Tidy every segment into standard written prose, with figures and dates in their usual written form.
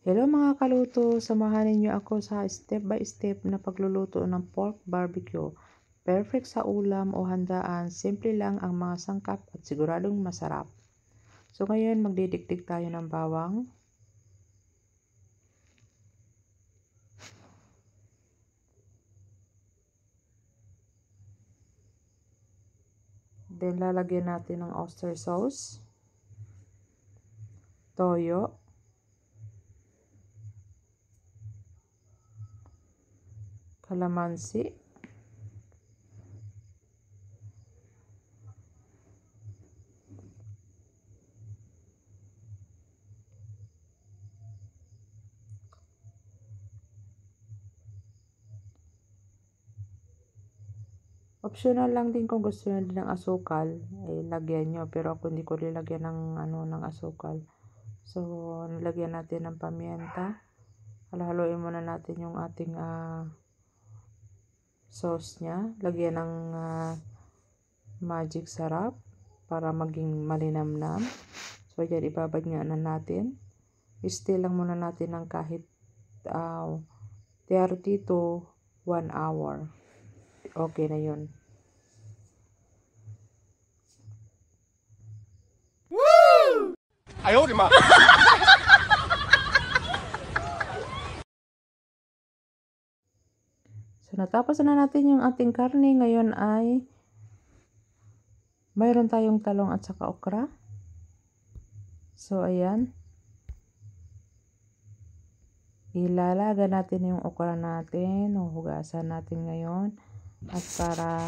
Hello mga kaluto, samahan ninyo ako sa step by step na pagluluto ng pork barbecue. Perfect sa ulam o handaan, simple lang ang mga sangkap at siguradong masarap. So ngayon magdidikdik tayo ng bawang. Then lalagyan natin ng oyster sauce, toyo, kalamansi, optional lang din kung gusto nyo din ng asukal, ay lagyan nyo. Pero ako hindi ko nilagyan ng asukal. So, nilagyan natin ng pamienta. Halo-haloin muna natin yung ating sauce niya. Lagyan ng magic sarap para maging malinamnam. So, yan, ibabad nga na natin. I-stay lang muna natin ng kahit 30 to 1 hour. Okay na yun. Woo! 哎呦我的妈！ So, natapos na natin yung ating karne. Ngayon ay mayroon tayong talong at saka okra. So, ayan. Ilalaga natin yung okra natin. Hugasan natin ngayon. At para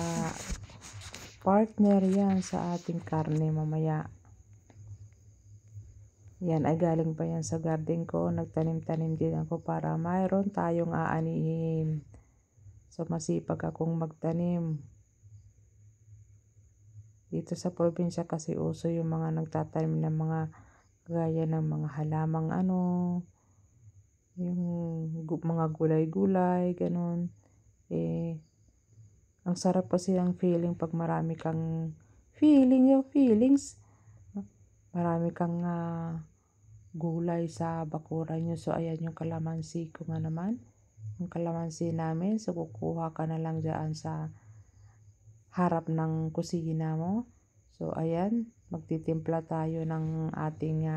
partner yan sa ating karne mamaya. Yan ay galing pa yan sa garden ko. Nagtanim-tanim din ako para mayroon tayong aanihin. So, masipag akong magtanim. Dito sa probinsya kasi uso yung mga nagtatanim ng mga gaya ng mga halamang yung mga gulay-gulay, ganun. Ang sarap kasi ang feeling pag marami kang feelings. Marami kang gulay sa bakuran nyo. So, ayan yung kalamansi ko nga naman. Yung kalamansi namin. So, kukuha ka na lang dyan sa harap ng kusina mo. So, ayan. Magtitimpla tayo ng ating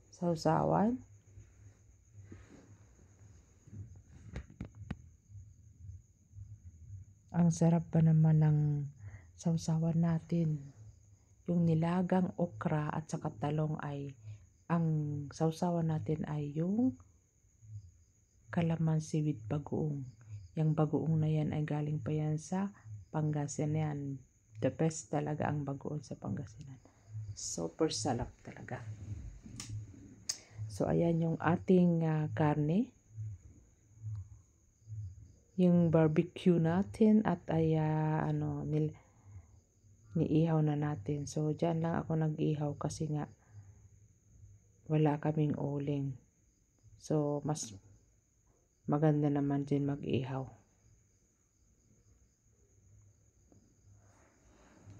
sausawan. Ang sarap pa naman ng sausawan natin. Yung nilagang okra at saka talong ay ang sausawan natin ay yung kalamansi with bagoong. Yung bagoong na yan ay galing pa yan sa Pangasinan. The best talaga ang bagoong sa Pangasinan. Super sarap talaga. So, ayan yung ating karne. Yung barbecue natin at ay niihaw na natin. So, dyan lang ako nag-ihaw kasi nga wala kaming uling. So, mas maganda naman din mag-ihaw.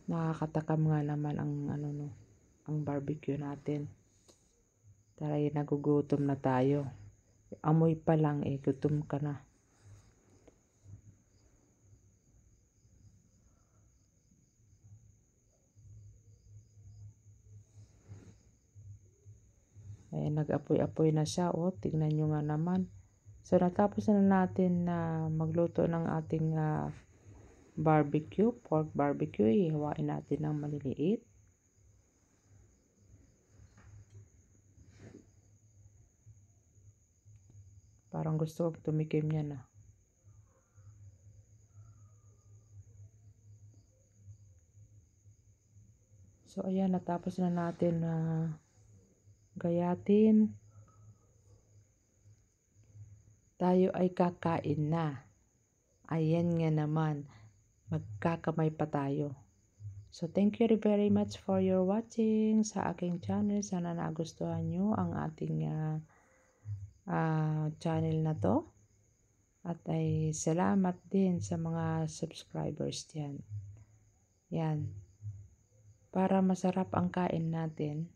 Nakakatakam nga naman ang barbecue natin. Taray, nagugutom na tayo. Amoy pa lang gutom ka na. Nag-apoy-apoy na siya. Tignan nyo nga naman. So, natapos na natin na magluto ng ating barbecue, pork barbecue. Ihawain natin ng maliliit. Parang gusto kong tumikim yan So, ayan, natapos na natin na gayatin. Tayo ay kakain na. Ayan nga naman. Magkakamay pa tayo. So, thank you very much for your watching sa aking channel. Sana nagustuhan nyo ang ating channel na to. At ay salamat din sa mga subscribers diyan. Yan. Para masarap ang kain natin,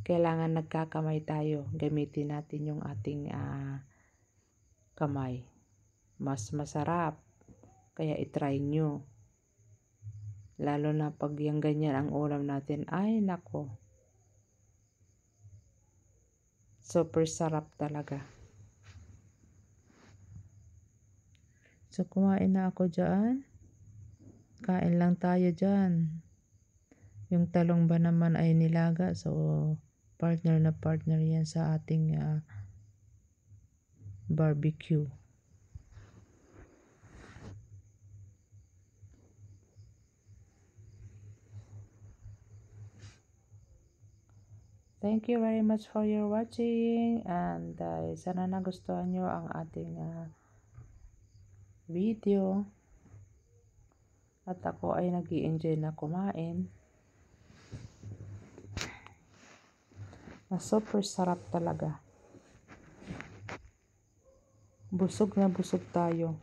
kailangan nagkakamay tayo. Gamitin natin yung ating kamay. Mas masarap. Kaya itry nyo. Lalo na pag yung ganyan ang ulam natin. Ay, nako. Super sarap talaga. So, kumain na ako dyan. Kain lang tayo dyan. Yung talong ba naman ay nilaga. So, partner na partner yan sa ating barbecue. Thank you very much for your watching. And sana nagustuhan nyo ang ating video. At ako ay nag-i-enjoy na kumain. Super sarap talaga. Busog na busog tayo.